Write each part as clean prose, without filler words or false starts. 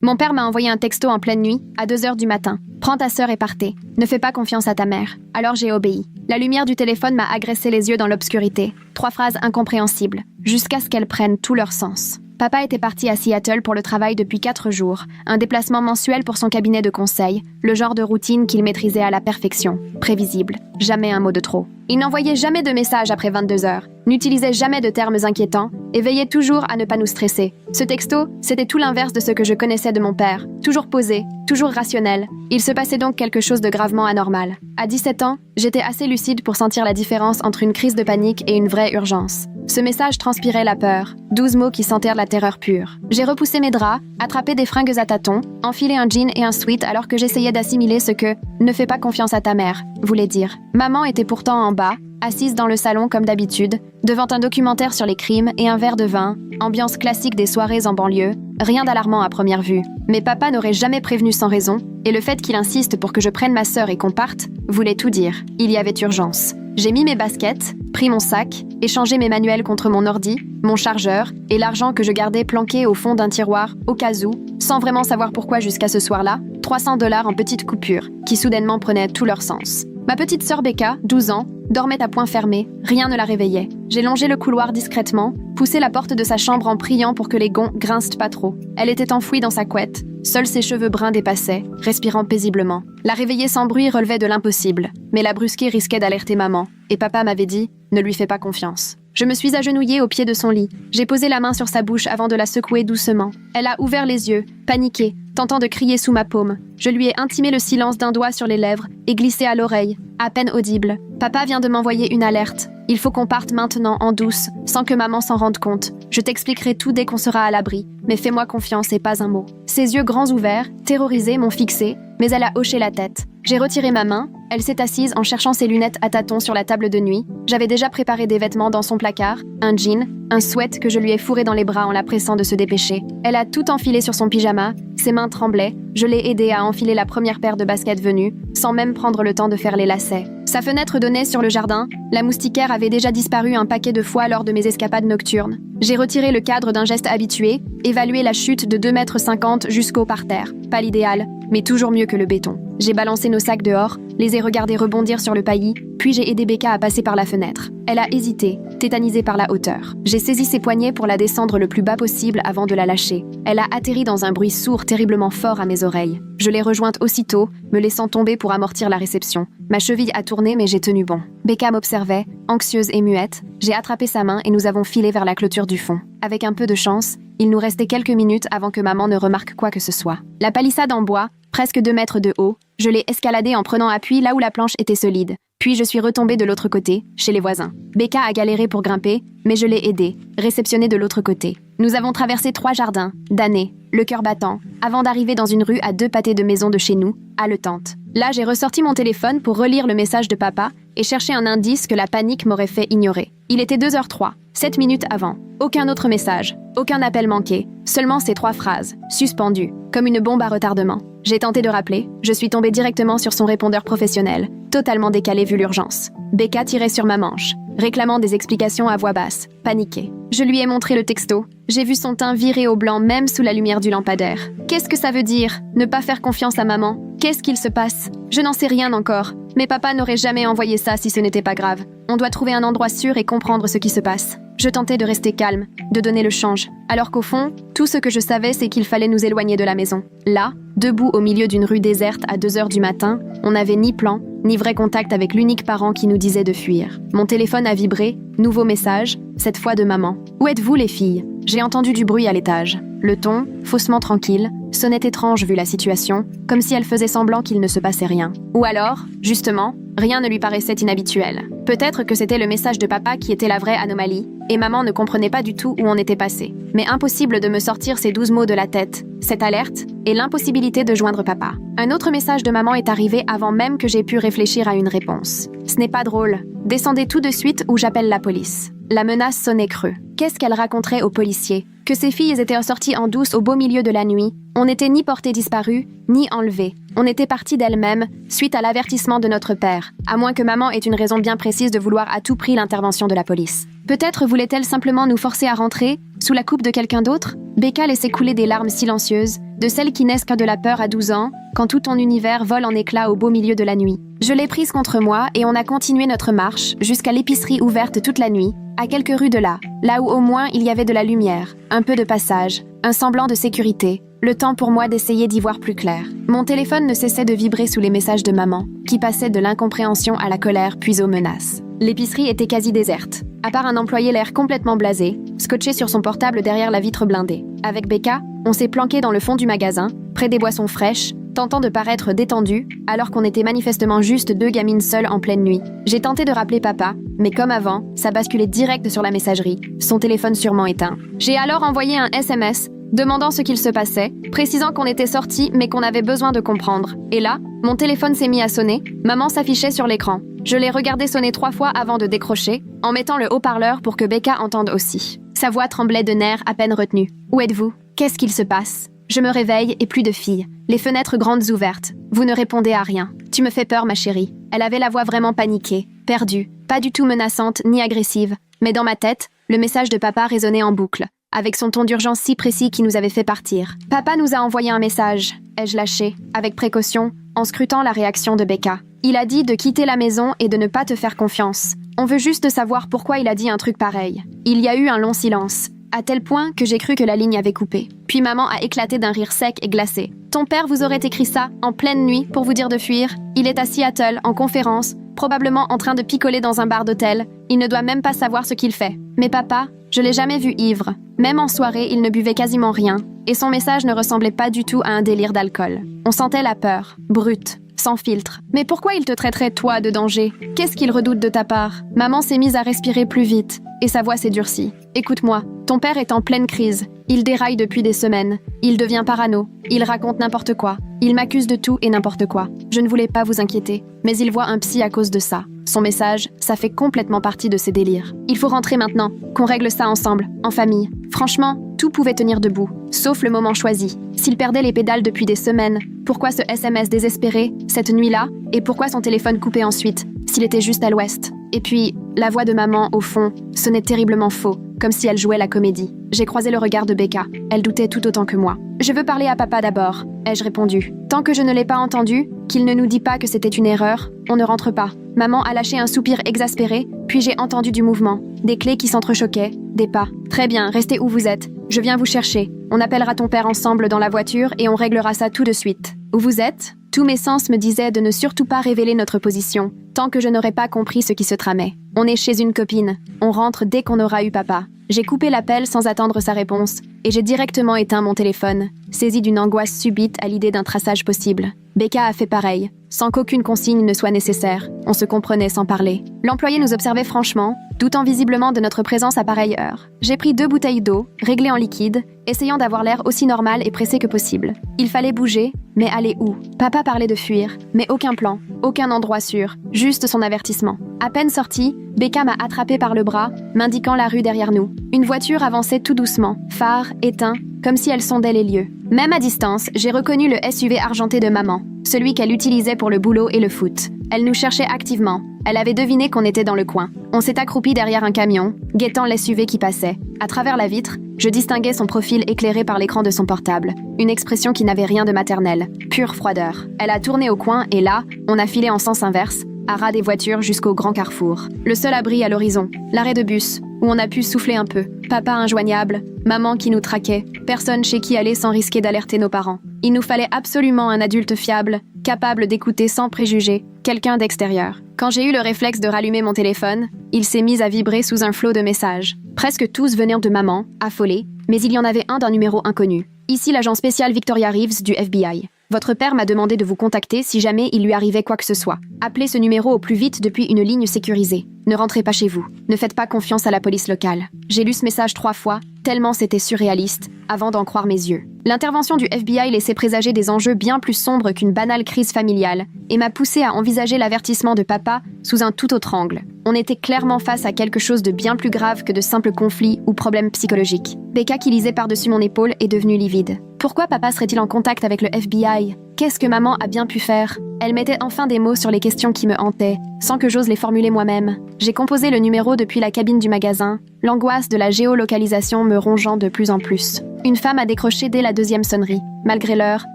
Mon père m'a envoyé un texto en pleine nuit, à 2 heures du matin. Prends ta sœur et partez. Ne fais pas confiance à ta mère. Alors j'ai obéi. La lumière du téléphone m'a agressé les yeux dans l'obscurité. 3 phrases incompréhensibles, jusqu'à ce qu'elles prennent tout leur sens. Papa était parti à Seattle pour le travail depuis 4 jours, un déplacement mensuel pour son cabinet de conseil, le genre de routine qu'il maîtrisait à la perfection, prévisible, jamais un mot de trop. Il n'envoyait jamais de messages après 22 heures, n'utilisait jamais de termes inquiétants et veillait toujours à ne pas nous stresser. Ce texto, c'était tout l'inverse de ce que je connaissais de mon père, toujours posé, toujours rationnel. Il se passait donc quelque chose de gravement anormal. À 17 ans, j'étais assez lucide pour sentir la différence entre une crise de panique et une vraie urgence. Ce message transpirait la peur, 12 mots qui sentèrent la terreur pure. J'ai repoussé mes draps, attrapé des fringues à tâtons, enfilé un jean et un sweat alors que j'essayais d'assimiler ce que « ne fais pas confiance à ta mère » voulait dire. Maman était pourtant en bas, assise dans le salon comme d'habitude, devant un documentaire sur les crimes et un verre de vin, ambiance classique des soirées en banlieue, rien d'alarmant à première vue. Mais papa n'aurait jamais prévenu sans raison, et le fait qu'il insiste pour que je prenne ma sœur et qu'on parte voulait tout dire. Il y avait urgence. J'ai mis mes baskets, pris mon sac, échangé mes manuels contre mon ordi, mon chargeur et l'argent que je gardais planqué au fond d'un tiroir au cas où, sans vraiment savoir pourquoi jusqu'à ce soir-là, 300 $ en petites coupures, qui soudainement prenaient tout leur sens. Ma petite sœur Becca, 12 ans, dormait à poing fermé, rien ne la réveillait. J'ai longé le couloir discrètement, poussé la porte de sa chambre en priant pour que les gonds grincent pas trop. Elle était enfouie dans sa couette, seuls ses cheveux bruns dépassaient, respirant paisiblement. La réveiller sans bruit relevait de l'impossible, mais la brusquer risquait d'alerter maman, et papa m'avait dit « Ne lui fais pas confiance ». Je me suis agenouillée au pied de son lit. J'ai posé la main sur sa bouche avant de la secouer doucement. Elle a ouvert les yeux, paniquée, tentant de crier sous ma paume. Je lui ai intimé le silence d'un doigt sur les lèvres et glissé à l'oreille, à peine audible. Papa vient de m'envoyer une alerte. Il faut qu'on parte maintenant en douce, sans que maman s'en rende compte. Je t'expliquerai tout dès qu'on sera à l'abri, mais fais-moi confiance et pas un mot. Ses yeux grands ouverts, terrorisés, m'ont fixée, mais elle a hoché la tête. J'ai retiré ma main, elle s'est assise en cherchant ses lunettes à tâtons sur la table de nuit. J'avais déjà préparé des vêtements dans son placard, un jean, un sweat que je lui ai fourré dans les bras en la pressant de se dépêcher. Elle a tout enfilé sur son pyjama, ses mains tremblaient, je l'ai aidée à enfiler la première paire de baskets venue, sans même prendre le temps de faire les lacets. Sa fenêtre donnait sur le jardin, la moustiquaire avait déjà disparu un paquet de fois lors de mes escapades nocturnes. J'ai retiré le cadre d'un geste habitué, évalué la chute de 2,50 m jusqu'au parterre. Pas l'idéal, mais toujours mieux que le béton. J'ai balancé nos sacs dehors, les ai regardés rebondir sur le paillis, puis j'ai aidé Becca à passer par la fenêtre. Elle a hésité, tétanisée par la hauteur. J'ai saisi ses poignets pour la descendre le plus bas possible avant de la lâcher. Elle a atterri dans un bruit sourd terriblement fort à mes oreilles. Je l'ai rejointe aussitôt, me laissant tomber pour amortir la réception. Ma cheville a tourné mais j'ai tenu bon. Becca m'observait, anxieuse et muette. J'ai attrapé sa main et nous avons filé vers la clôture du fond. Avec un peu de chance, il nous restait quelques minutes avant que maman ne remarque quoi que ce soit. La palissade en bois, presque 2 mètres de haut, je l'ai escaladée en prenant appui là où la planche était solide. Puis je suis retombée de l'autre côté, chez les voisins. Becca a galéré pour grimper, mais je l'ai aidée, réceptionnée de l'autre côté. Nous avons traversé 3 jardins, damnés, le cœur battant, avant d'arriver dans une rue à 2 pâtés de maison de chez nous, haletante. Là, j'ai ressorti mon téléphone pour relire le message de papa et chercher un indice que la panique m'aurait fait ignorer. Il était 2h03, 7 minutes avant. Aucun autre message, aucun appel manqué, seulement ces 3 phrases, suspendues, comme une bombe à retardement. J'ai tenté de rappeler, je suis tombée directement sur son répondeur professionnel, totalement décalé vu l'urgence. Becca tirait sur ma manche, réclamant des explications à voix basse, paniquée. Je lui ai montré le texto. J'ai vu son teint virer au blanc même sous la lumière du lampadaire. Qu'est-ce que ça veut dire, ne pas faire confiance à maman? Qu'est-ce qu'il se passe? Je n'en sais rien encore, mais papa n'aurait jamais envoyé ça si ce n'était pas grave. On doit trouver un endroit sûr et comprendre ce qui se passe. Je tentais de rester calme, de donner le change, alors qu'au fond, tout ce que je savais, c'est qu'il fallait nous éloigner de la maison. Là, debout au milieu d'une rue déserte à 2 heures du matin, on n'avait ni plan, ni vrai contact avec l'unique parent qui nous disait de fuir. Mon téléphone a vibré, nouveau message, cette fois de maman. « Où êtes-vous les filles ?» J'ai entendu du bruit à l'étage. Le ton, faussement tranquille, sonnait étrange vu la situation, comme si elle faisait semblant qu'il ne se passait rien. Ou alors, justement, rien ne lui paraissait inhabituel. Peut-être que c'était le message de papa qui était la vraie anomalie, et maman ne comprenait pas du tout où on était passé. Mais impossible de me sortir ces 12 mots de la tête, cette alerte, et l'impossibilité de joindre papa. Un autre message de maman est arrivé avant même que j'ai pu réfléchir à une réponse. Ce n'est pas drôle. Descendez tout de suite ou j'appelle la police. La menace sonnait creux. Qu'est-ce qu'elle raconterait aux policiers? Que ses filles étaient sorties en douce au beau milieu de la nuit, On n'était ni porté disparu, ni enlevé. On était parti d'elle-même, suite à l'avertissement de notre père, à moins que maman ait une raison bien précise de vouloir à tout prix l'intervention de la police. Peut-être voulait-elle simplement nous forcer à rentrer, sous la coupe de quelqu'un d'autre? Becca laissait couler des larmes silencieuses, de celles qui naissent que de la peur à 12 ans, quand tout ton univers vole en éclats au beau milieu de la nuit. Je l'ai prise contre moi et on a continué notre marche jusqu'à l'épicerie ouverte toute la nuit, à quelques rues de là où au moins il y avait de la lumière, un peu de passage, un semblant de sécurité, le temps pour moi d'essayer d'y voir plus clair. Mon téléphone ne cessait de vibrer sous les messages de maman, qui passaient de l'incompréhension à la colère puis aux menaces. L'épicerie était quasi déserte, à part un employé l'air complètement blasé, scotché sur son portable derrière la vitre blindée. Avec Becca, on s'est planqué dans le fond du magasin, près des boissons fraîches, tentant de paraître détendu, alors qu'on était manifestement juste deux gamines seules en pleine nuit. J'ai tenté de rappeler papa, mais comme avant, ça basculait direct sur la messagerie, son téléphone sûrement éteint. J'ai alors envoyé un SMS, demandant ce qu'il se passait, précisant qu'on était sortis mais qu'on avait besoin de comprendre. Et là, mon téléphone s'est mis à sonner, maman s'affichait sur l'écran. Je l'ai regardé sonner 3 fois avant de décrocher, en mettant le haut-parleur pour que Becca entende aussi. Sa voix tremblait de nerfs à peine retenus. « Où êtes-vous? Qu'est-ce qu'il se passe ?» Je me réveille et plus de filles. Les fenêtres grandes ouvertes. Vous ne répondez à rien. Tu me fais peur, ma chérie. Elle avait la voix vraiment paniquée, perdue, pas du tout menaçante ni agressive. Mais dans ma tête, le message de papa résonnait en boucle, avec son ton d'urgence si précis qui nous avait fait partir. Papa nous a envoyé un message, ai-je lâché, avec précaution, en scrutant la réaction de Becca. Il a dit de quitter la maison et de ne pas te faire confiance. On veut juste savoir pourquoi il a dit un truc pareil. Il y a eu un long silence, à tel point que j'ai cru que la ligne avait coupé. Puis maman a éclaté d'un rire sec et glacé. Ton père vous aurait écrit ça, en pleine nuit, pour vous dire de fuir. Il est à Seattle, en conférence, probablement en train de picoler dans un bar d'hôtel. Il ne doit même pas savoir ce qu'il fait. Mais papa, je l'ai jamais vu ivre. Même en soirée, il ne buvait quasiment rien. Et son message ne ressemblait pas du tout à un délire d'alcool. On sentait la peur, brute, sans filtre. Mais pourquoi il te traiterait, toi, de danger? Qu'est-ce qu'il redoute de ta part? Maman s'est mise à respirer plus vite, et sa voix s'est durcie. Écoute-moi, ton père est en pleine crise. Il déraille depuis des semaines. Il devient parano. Il raconte n'importe quoi. Il m'accuse de tout et n'importe quoi. Je ne voulais pas vous inquiéter, mais il voit un psy à cause de ça. Son message, ça fait complètement partie de ses délires. Il faut rentrer maintenant, qu'on règle ça ensemble, en famille. Franchement, tout pouvait tenir debout, sauf le moment choisi. S'il perdait les pédales depuis des semaines, pourquoi ce SMS désespéré, cette nuit-là, et pourquoi son téléphone coupé ensuite, s'il était juste à l'ouest? Et puis, la voix de maman, au fond, sonnait terriblement faux, comme si elle jouait la comédie. J'ai croisé le regard de Becca. Elle doutait tout autant que moi. « Je veux parler à papa d'abord », ai-je répondu. Tant que je ne l'ai pas entendu, qu'il ne nous dit pas que c'était une erreur, on ne rentre pas. Maman a lâché un soupir exaspéré, puis j'ai entendu du mouvement, des clés qui s'entrechoquaient, des pas. « Très bien, restez où vous êtes. Je viens vous chercher. On appellera ton père ensemble dans la voiture et on réglera ça tout de suite. » Où vous êtes? Tous mes sens me disaient de ne surtout pas révéler notre position, tant que je n'aurais pas compris ce qui se tramait. On est chez une copine. On rentre dès qu'on aura eu papa. J'ai coupé l'appel sans attendre sa réponse, et j'ai directement éteint mon téléphone, saisi d'une angoisse subite à l'idée d'un traçage possible. Becca a fait pareil, sans qu'aucune consigne ne soit nécessaire. On se comprenait sans parler. L'employé nous observait franchement, doutant visiblement de notre présence à pareille heure. J'ai pris 2 bouteilles d'eau, réglées en liquide, essayant d'avoir l'air aussi normal et pressé que possible. Il fallait bouger, mais aller où? Papa parlait de fuir, mais aucun plan, aucun endroit sûr, juste son avertissement. À peine sortie, Becca m'a attrapé par le bras, m'indiquant la rue derrière nous. Une voiture avançait tout doucement, phare éteint, comme si elle sondait les lieux. Même à distance, j'ai reconnu le SUV argenté de maman, celui qu'elle utilisait pour le boulot et le foot. Elle nous cherchait activement. Elle avait deviné qu'on était dans le coin. On s'est accroupi derrière un camion, guettant l'SUV qui passait. À travers la vitre, je distinguais son profil éclairé par l'écran de son portable. Une expression qui n'avait rien de maternel. Pure froideur. Elle a tourné au coin et là, on a filé en sens inverse, à ras des voitures jusqu'au grand carrefour. Le seul abri à l'horizon, l'arrêt de bus, où on a pu souffler un peu. Papa injoignable, maman qui nous traquait, personne chez qui aller sans risquer d'alerter nos parents. Il nous fallait absolument un adulte fiable, capable d'écouter sans préjugés, quelqu'un d'extérieur. Quand j'ai eu le réflexe de rallumer mon téléphone, il s'est mis à vibrer sous un flot de messages. Presque tous venaient de maman, affolée, mais il y en avait un d'un numéro inconnu. Ici l'agent spécial Victoria Reeves du FBI. Votre père m'a demandé de vous contacter si jamais il lui arrivait quoi que ce soit. Appelez ce numéro au plus vite depuis une ligne sécurisée. Ne rentrez pas chez vous. Ne faites pas confiance à la police locale. J'ai lu ce message 3 fois, tellement c'était surréaliste, avant d'en croire mes yeux. L'intervention du FBI laissait présager des enjeux bien plus sombres qu'une banale crise familiale, et m'a poussé à envisager l'avertissement de papa sous un tout autre angle. On était clairement face à quelque chose de bien plus grave que de simples conflits ou problèmes psychologiques. Becca, qui lisait par-dessus mon épaule, est devenue livide. Pourquoi papa serait-il en contact avec le FBI? Qu'est-ce que maman a bien pu faire? Elle mettait enfin des mots sur les questions qui me hantaient, sans que j'ose les formuler moi-même. J'ai composé le numéro depuis la cabine du magasin, l'angoisse de la géolocalisation me rongeant de plus en plus. Une femme a décroché dès la deuxième sonnerie. Malgré l'heure,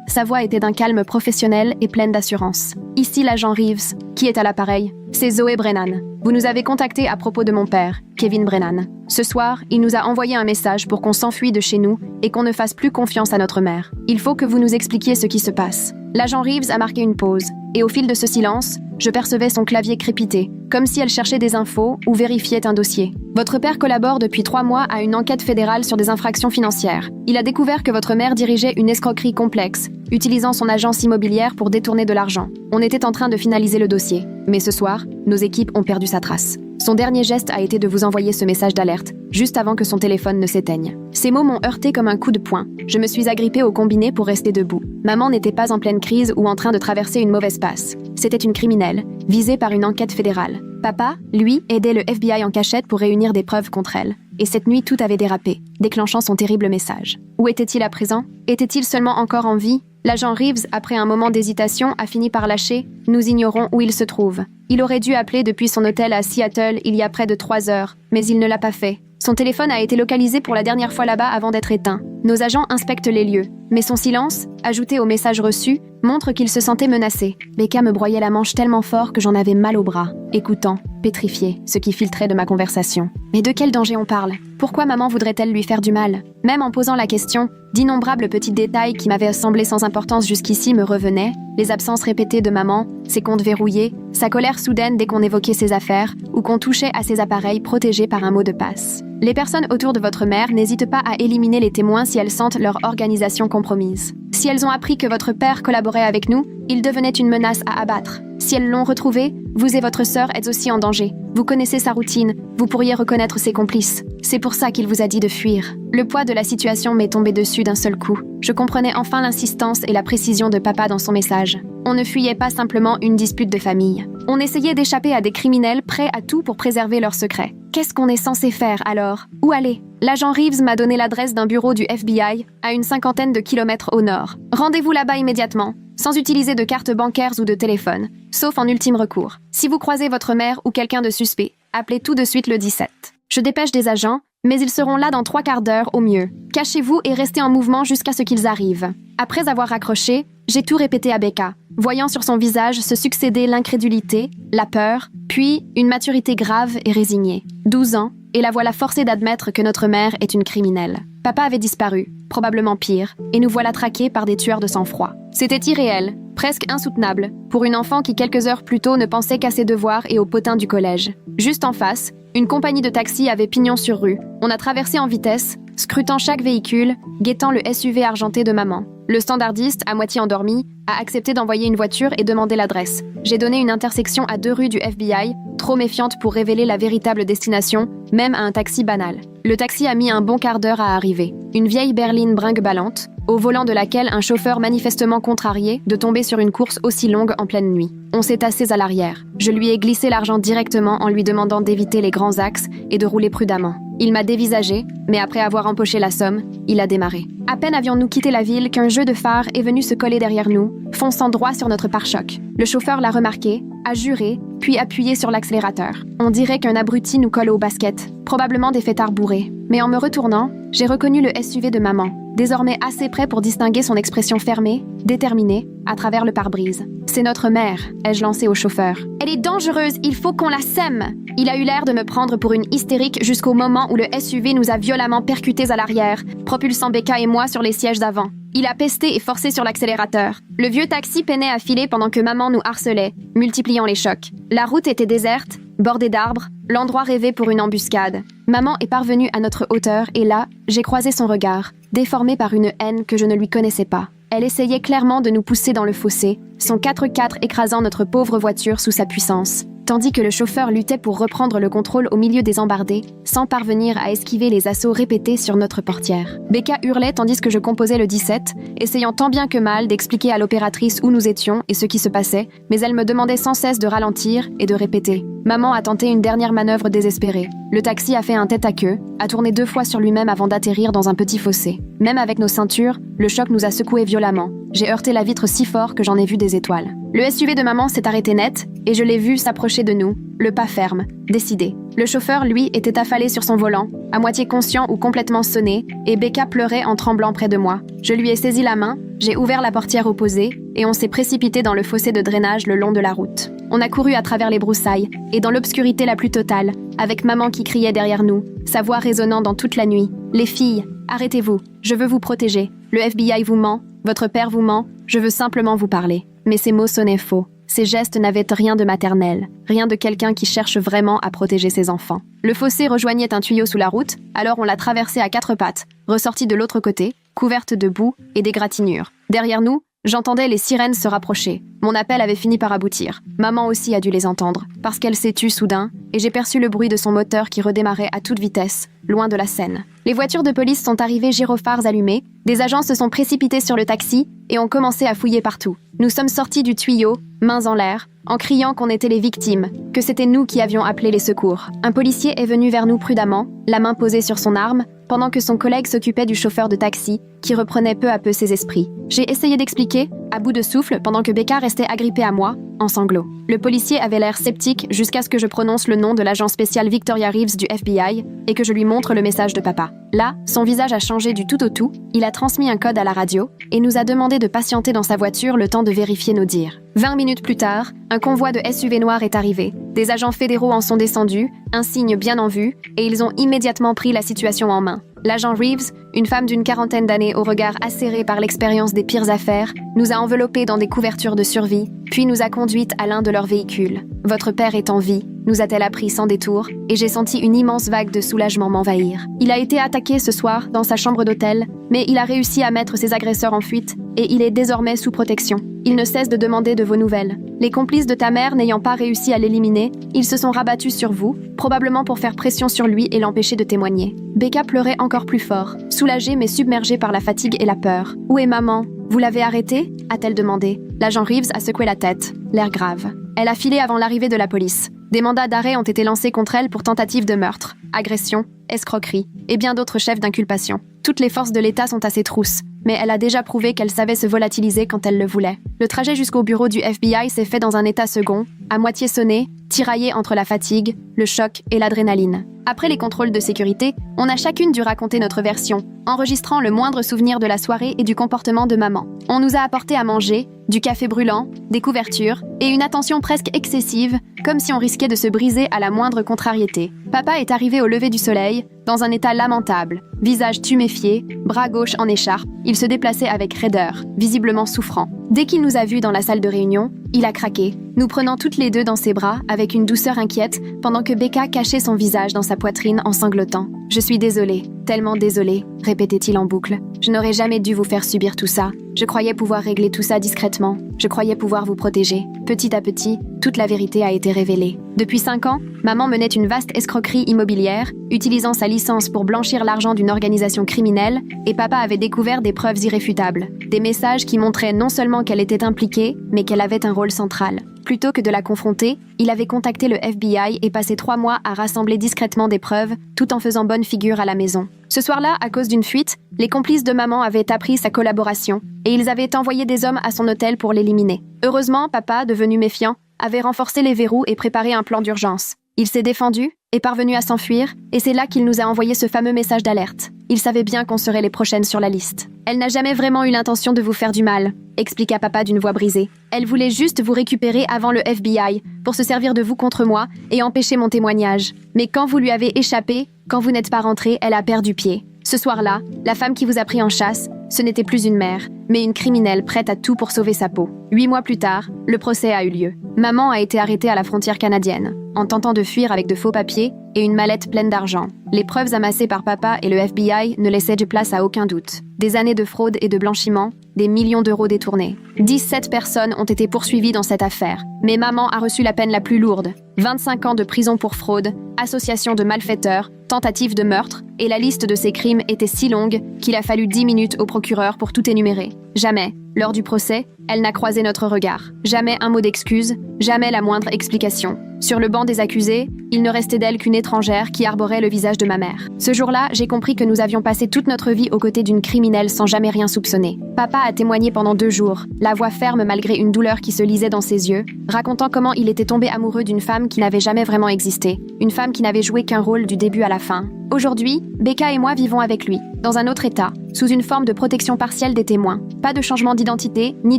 sa voix était d'un calme professionnel et pleine d'assurance. Ici l'agent Reeves, qui est à l'appareil. C'est Zoé Brennan. Vous nous avez contacté à propos de mon père, Kevin Brennan. Ce soir, il nous a envoyé un message pour qu'on s'enfuit de chez nous et qu'on ne fasse plus confiance à notre mère. Il faut que vous nous expliquiez ce qui se passe. L'agent Reeves a marqué une pause, et au fil de ce silence, je percevais son clavier crépiter, comme si elle cherchait des infos ou vérifiait un dossier. Votre père collabore depuis 3 mois à une enquête fédérale sur des infractions financières. Il a découvert que votre mère dirigeait une escroquerie complexe, utilisant son agence immobilière pour détourner de l'argent. On était en train de finaliser le dossier, mais ce soir, nos équipes ont perdu sa trace. Son dernier geste a été de vous envoyer ce message d'alerte, juste avant que son téléphone ne s'éteigne. Ces mots m'ont heurté comme un coup de poing. Je me suis agrippée au combiné pour rester debout. Maman n'était pas en pleine crise ou en train de traverser une mauvaise passe. C'était une criminelle, visée par une enquête fédérale. Papa, lui, aidait le FBI en cachette pour réunir des preuves contre elle. Et cette nuit, tout avait dérapé, déclenchant son terrible message. Où était-il à présent? Était-il seulement encore en vie? L'agent Reeves, après un moment d'hésitation, a fini par lâcher « Nous ignorons où il se trouve ». Il aurait dû appeler depuis son hôtel à Seattle il y a près de 3 heures, mais il ne l'a pas fait. Son téléphone a été localisé pour la dernière fois là-bas avant d'être éteint. Nos agents inspectent les lieux, mais son silence, ajouté au message reçu, montre qu'il se sentait menacé. Becca me broyait la manche tellement fort que j'en avais mal au bras, écoutant, pétrifié, ce qui filtrait de ma conversation. Mais de quel danger on parle? Pourquoi maman voudrait-elle lui faire du mal? Même en posant la question, d'innombrables petits détails qui m'avaient semblé sans importance jusqu'ici me revenaient, les absences répétées de maman, ses comptes verrouillés, sa colère soudaine dès qu'on évoquait ses affaires ou qu'on touchait à ses appareils protégés par un mot de passe. Les personnes autour de votre mère n'hésitent pas à éliminer les témoins si elles sentent leur organisation compromise. Si elles ont appris que votre père collaborait avec nous, il devenait une menace à abattre. Si elles l'ont retrouvé, vous et votre sœur êtes aussi en danger. Vous connaissez sa routine, vous pourriez reconnaître ses complices. C'est pour ça qu'il vous a dit de fuir. Le poids de la situation m'est tombé dessus d'un seul coup. Je comprenais enfin l'insistance et la précision de papa dans son message. On ne fuyait pas simplement une dispute de famille. On essayait d'échapper à des criminels prêts à tout pour préserver leurs secrets. Qu'est-ce qu'on est censé faire alors? Où aller? L'agent Reeves m'a donné l'adresse d'un bureau du FBI à une 50aine de kilomètres au nord. Rendez-vous là-bas immédiatement, sans utiliser de carte bancaire ou de téléphone, sauf en ultime recours. Si vous croisez votre mère ou quelqu'un de suspect, appelez tout de suite le 17. Je dépêche des agents, mais ils seront là dans 3 quarts d'heure au mieux. Cachez-vous et restez en mouvement jusqu'à ce qu'ils arrivent. Après avoir raccroché, j'ai tout répété à Becca, voyant sur son visage se succéder l'incrédulité, la peur, puis une maturité grave et résignée. 12 ans, et la voilà forcée d'admettre que notre mère est une criminelle. Papa avait disparu, probablement pire, et nous voilà traqués par des tueurs de sang-froid. C'était irréel, presque insoutenable, pour une enfant qui quelques heures plus tôt ne pensait qu'à ses devoirs et au potin du collège. Juste en face, une compagnie de taxis avait pignon sur rue. On a traversé en vitesse, scrutant chaque véhicule, guettant le SUV argenté de maman. Le standardiste, à moitié endormi, a accepté d'envoyer une voiture et demander l'adresse. J'ai donné une intersection à 2 rues du FBI, trop méfiante pour révéler la véritable destination, même à un taxi banal. Le taxi a mis un bon quart d'heure à arriver. Une vieille berline brinque-ballante, au volant de laquelle un chauffeur manifestement contrarié de tomber sur une course aussi longue en pleine nuit. On s'est tassés à l'arrière. Je lui ai glissé l'argent directement en lui demandant d'éviter les grands axes et de rouler prudemment. Il m'a dévisagé, mais après avoir empoché la somme, il a démarré. À peine avions-nous quitté la ville qu'un jeu de phare est venu se coller derrière nous, fonçant droit sur notre pare-choc. Le chauffeur l'a remarqué, a juré, puis appuyé sur l'accélérateur. On dirait qu'un abruti nous colle au basket, probablement des fêtards bourrés. Mais en me retournant, j'ai reconnu le SUV de maman, désormais assez près pour distinguer son expression fermée, déterminée, à travers le pare-brise. C'est notre mère, ai-je lancé au chauffeur. Elle est dangereuse, il faut qu'on la sème. Il a eu l'air de me prendre pour une hystérique jusqu'au moment où le SUV nous a violemment percutés à l'arrière, propulsant Becca et moi sur les sièges d'avant. Il a pesté et forcé sur l'accélérateur. Le vieux taxi peinait à filer pendant que maman nous harcelait, multipliant les chocs. La route était déserte, bordée d'arbres, l'endroit rêvé pour une embuscade. Maman est parvenue à notre hauteur et là, j'ai croisé son regard, déformé par une haine que je ne lui connaissais pas. Elle essayait clairement de nous pousser dans le fossé, son 4x4 écrasant notre pauvre voiture sous sa puissance. tandis que le chauffeur luttait pour reprendre le contrôle au milieu des embardées, sans parvenir à esquiver les assauts répétés sur notre portière. Becca hurlait tandis que je composais le 17, essayant tant bien que mal d'expliquer à l'opératrice où nous étions et ce qui se passait, mais elle me demandait sans cesse de ralentir et de répéter. Maman a tenté une dernière manœuvre désespérée. Le taxi a fait un tête-à-queue, a tourné 2 fois sur lui-même avant d'atterrir dans un petit fossé. Même avec nos ceintures, le choc nous a secoués violemment. J'ai heurté la vitre si fort que j'en ai vu des étoiles. Le SUV de maman s'est arrêté net et je l'ai vu s'approcher de nous, le pas ferme, décidé. Le chauffeur, lui, était affalé sur son volant, à moitié conscient ou complètement sonné, et Becca pleurait en tremblant près de moi. Je lui ai saisi la main, j'ai ouvert la portière opposée et on s'est précipité dans le fossé de drainage le long de la route. On a couru à travers les broussailles et dans l'obscurité la plus totale, avec maman qui criait derrière nous, sa voix résonnant dans toute la nuit. « Les filles, arrêtez-vous, je veux vous protéger. Le FBI vous ment, votre père vous ment, je veux simplement vous parler. » Mais ces mots sonnaient faux. Ces gestes n'avaient rien de maternel, rien de quelqu'un qui cherche vraiment à protéger ses enfants. Le fossé rejoignait un tuyau sous la route, alors on l'a traversé à 4 pattes, ressorti de l'autre côté, couverte de boue et d'égratignures. Derrière nous, j'entendais les sirènes se rapprocher. Mon appel avait fini par aboutir. Maman aussi a dû les entendre, parce qu'elle s'est tue soudain, et j'ai perçu le bruit de son moteur qui redémarrait à toute vitesse, loin de la scène. Les voitures de police sont arrivées gyrophares allumés, des agents se sont précipités sur le taxi et ont commencé à fouiller partout. Nous sommes sortis du tuyau, mains en l'air, en criant qu'on était les victimes, que c'était nous qui avions appelé les secours. Un policier est venu vers nous prudemment, la main posée sur son arme, pendant que son collègue s'occupait du chauffeur de taxi, qui reprenait peu à peu ses esprits. J'ai essayé d'expliquer, à bout de souffle, pendant que Becca restait agrippée à moi, en sanglots. Le policier avait l'air sceptique jusqu'à ce que je prononce le nom de l'agent spécial Victoria Reeves du FBI et que je lui montre le message de papa. Là, son visage a changé du tout au tout, il a transmis un code à la radio et nous a demandé de patienter dans sa voiture le temps de vérifier nos dires. 20 minutes plus tard, un convoi de SUV noirs est arrivé. Des agents fédéraux en sont descendus, un signe bien en vue, et ils ont immédiatement pris la situation en main. L'agent Reeves, une femme d'une 40aine d'années au regard acéré par l'expérience des pires affaires, nous a enveloppés dans des couvertures de survie, puis nous a conduites à l'un de leurs véhicules. « Votre père est en vie », nous a-t-elle appris sans détour, et j'ai senti une immense vague de soulagement m'envahir. Il a été attaqué ce soir dans sa chambre d'hôtel, mais il a réussi à mettre ses agresseurs en fuite, et il est désormais sous protection. Il ne cesse de demander de vos nouvelles. Les complices de ta mère n'ayant pas réussi à l'éliminer, ils se sont rabattus sur vous, probablement pour faire pression sur lui et l'empêcher de témoigner. Becca pleurait encore plus fort, soulagée mais submergée par la fatigue et la peur. « Où est maman ? Vous l'avez arrêtée ?» a-t-elle demandé. L'agent Reeves a secoué la tête, l'air grave. Elle a filé avant l'arrivée de la police. Des mandats d'arrêt ont été lancés contre elle pour tentative de meurtre, agression, escroquerie et bien d'autres chefs d'inculpation. Toutes les forces de l'État sont à ses trousses, mais elle a déjà prouvé qu'elle savait se volatiliser quand elle le voulait. Le trajet jusqu'au bureau du FBI s'est fait dans un état second, à moitié sonné, tiraillé entre la fatigue, le choc et l'adrénaline. Après les contrôles de sécurité, on a chacune dû raconter notre version, enregistrant le moindre souvenir de la soirée et du comportement de maman. On nous a apporté à manger, du café brûlant, des couvertures et une attention presque excessive, comme si on risquait de se briser à la moindre contrariété. Papa est arrivé au lever du soleil, dans un état lamentable, visage tuméfié, bras gauche en écharpe, il se déplaçait avec raideur, visiblement souffrant. Dès qu'il nous a vus dans la salle de réunion, il a craqué, nous prenant toutes les deux dans ses bras avec une douceur inquiète pendant que Becca cachait son visage dans sa poitrine en sanglotant. « Je suis désolée, tellement désolée », répétait-il en boucle. « Je n'aurais jamais dû vous faire subir tout ça. Je croyais pouvoir régler tout ça discrètement. Je croyais pouvoir vous protéger. » Petit à petit, toute la vérité a été révélée. Depuis 5 ans, maman menait une vaste escroquerie immobilière, utilisant sa licence pour blanchir l'argent d'une organisation criminelle, et papa avait découvert des preuves irréfutables. Des messages qui montraient non seulement qu'elle était impliquée, mais qu'elle avait un rôle central. Plutôt que de la confronter, il avait contacté le FBI et passé 3 mois à rassembler discrètement des preuves, tout en faisant bonne figure à la maison. Ce soir-là, à cause d'une fuite, les complices de maman avaient appris sa collaboration, et ils avaient envoyé des hommes à son hôtel pour l'éliminer. Heureusement, papa, devenu méfiant, avait renforcé les verrous et préparé un plan d'urgence. Il s'est défendu, est parvenu à s'enfuir, et c'est là qu'il nous a envoyé ce fameux message d'alerte. Il savait bien qu'on serait les prochaines sur la liste. Elle n'a jamais vraiment eu l'intention de vous faire du mal, expliqua papa d'une voix brisée. Elle voulait juste vous récupérer avant le FBI, pour se servir de vous contre moi et empêcher mon témoignage. Mais quand vous lui avez échappé, quand vous n'êtes pas rentré, elle a perdu pied. Ce soir-là, la femme qui vous a pris en chasse, ce n'était plus une mère, mais une criminelle prête à tout pour sauver sa peau. 8 mois plus tard, le procès a eu lieu. Maman a été arrêtée à la frontière canadienne, en tentant de fuir avec de faux papiers et une mallette pleine d'argent. Les preuves amassées par papa et le FBI ne laissaient de place à aucun doute. Des années de fraude et de blanchiment, des millions d'euros détournés. 17 personnes ont été poursuivies dans cette affaire, mais maman a reçu la peine la plus lourde, 25 ans de prison pour fraude, association de malfaiteurs, tentative de meurtre, et la liste de ces crimes était si longue qu'il a fallu 10 minutes au procureur pour tout énumérer. Jamais, lors du procès, elle n'a croisé notre regard. Jamais un mot d'excuse, jamais la moindre explication. Sur le banc des accusés, il ne restait d'elle qu'une étrangère qui arborait le visage de ma mère. Ce jour-là, j'ai compris que nous avions passé toute notre vie aux côtés d'une criminelle sans jamais rien soupçonner. Papa a témoigné pendant 2 jours, la voix ferme malgré une douleur qui se lisait dans ses yeux, racontant comment il était tombé amoureux d'une femme qui n'avait jamais vraiment existé, une femme qui n'avait joué qu'un rôle du début à la fin. Aujourd'hui, Becca et moi vivons avec lui, dans un autre état, sous une forme de protection partielle des témoins. Pas de changement d'identité, ni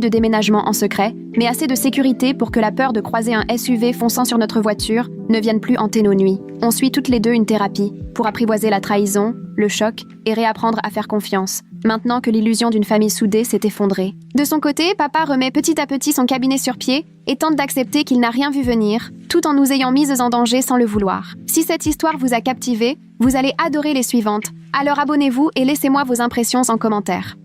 de déménagement en secret, mais assez de sécurité pour que la peur de croiser un SUV fonçant sur notre voiture ne vienne plus hanter nos nuits. On suit toutes les deux une thérapie, pour apprivoiser la trahison, le choc, et réapprendre à faire confiance, maintenant que l'illusion d'une famille soudée s'est effondrée. De son côté, papa remet petit à petit son cabinet sur pied et tente d'accepter qu'il n'a rien vu venir, tout en nous ayant mises en danger sans le vouloir. Si cette histoire vous a captivé, vous allez adorer les suivantes. Alors abonnez-vous et laissez-moi vos impressions en commentaire.